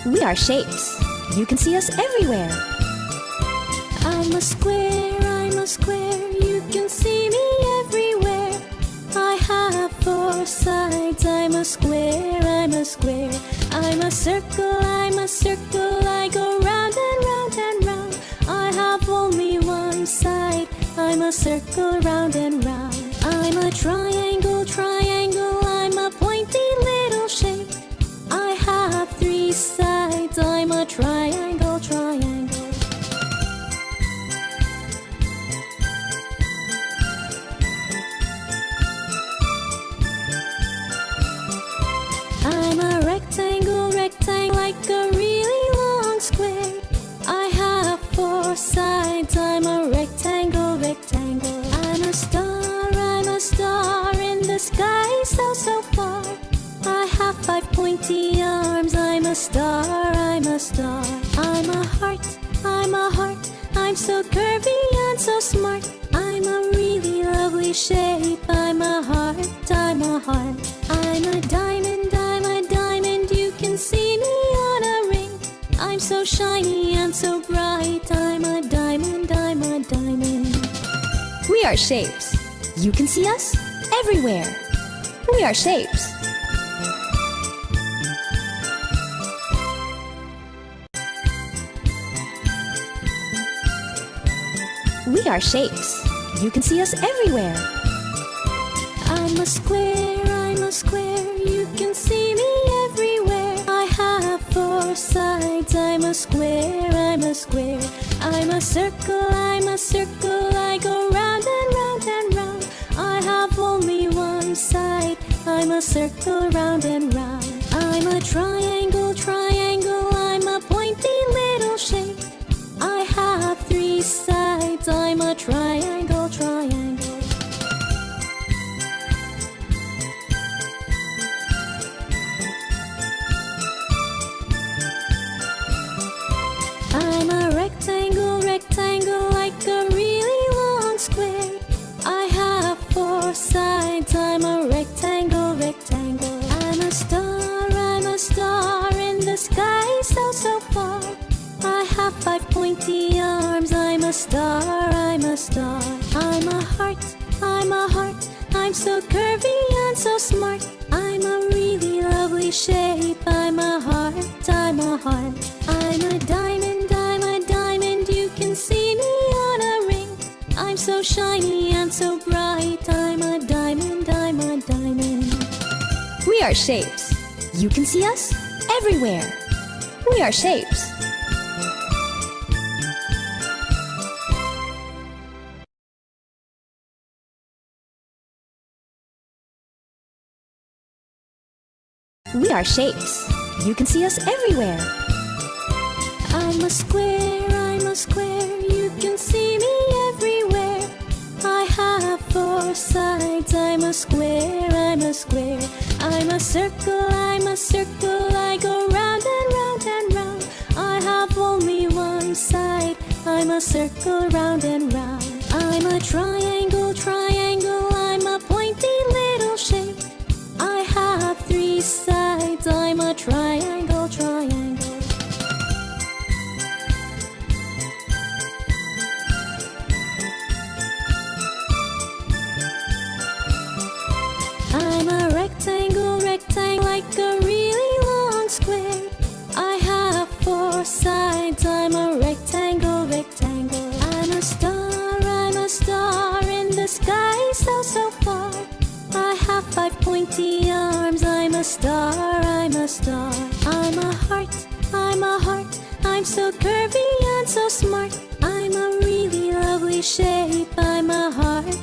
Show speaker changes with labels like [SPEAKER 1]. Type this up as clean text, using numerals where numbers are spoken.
[SPEAKER 1] We are shapes. You can see us everywhere.
[SPEAKER 2] I'm a square, you can see me everywhere. I have four sides. I'm a square. I'm a circle, I go round and round and round. I have only one side. I'm a circle, round and round. I'm a triangle, I'm a pointy little shape. I have three sides. I'm a triangle. I'm a rectangle, like a really long square. I have four sides. I'm a rectangle. I'm a star in the sky, so far. I have five pointy arms. I'm a star. I'm a heart, I'm so curvy and so smart. I'm a really lovely shape. I'm a heart. I'm a diamond, you can see me on a ring. I'm so shiny and so bright. I'm a diamond.
[SPEAKER 1] We are shapes. You can see us everywhere. We are shapes. We are shapes. You can see us everywhere.
[SPEAKER 2] I'm a square, you can see me everywhere. I have four sides. I'm a square. I'm a circle, I go round and round and round. I have only one side. I'm a circle, round and round. I'm a triangle, I'm a pointy little shape. I have three sides. I'm a triangle. I'm a rectangle, like a really long square. I have four sides. I'm a rectangle. I'm a star in the sky, so far. I have five pointy arms. I'm a star. I'm a heart, I'm so curvy and so smart. I'm a really lovely shape. I'm a heart. I'm a diamond, you can see me on a ring. I'm so shiny and so bright. I'm a diamond.
[SPEAKER 1] We are shapes. You can see us everywhere. We are shapes. We are shapes. You can see us everywhere.
[SPEAKER 2] I'm a square, you can see me everywhere. I have four sides. I'm a square. I'm a circle, I go round and round and round. I have only one side. I'm a circle, round and round. I'm a triangle, I'm a pointy little shape. I have three sides. I'm a triangle. I'm a rectangle, like a really long square. I have four sides. I'm a rectangle. I'm a star in the sky, so far. I have five pointy arms. I'm a star. I'm a heart, I'm so curvy and so smart. I'm a really lovely shape. I'm a heart.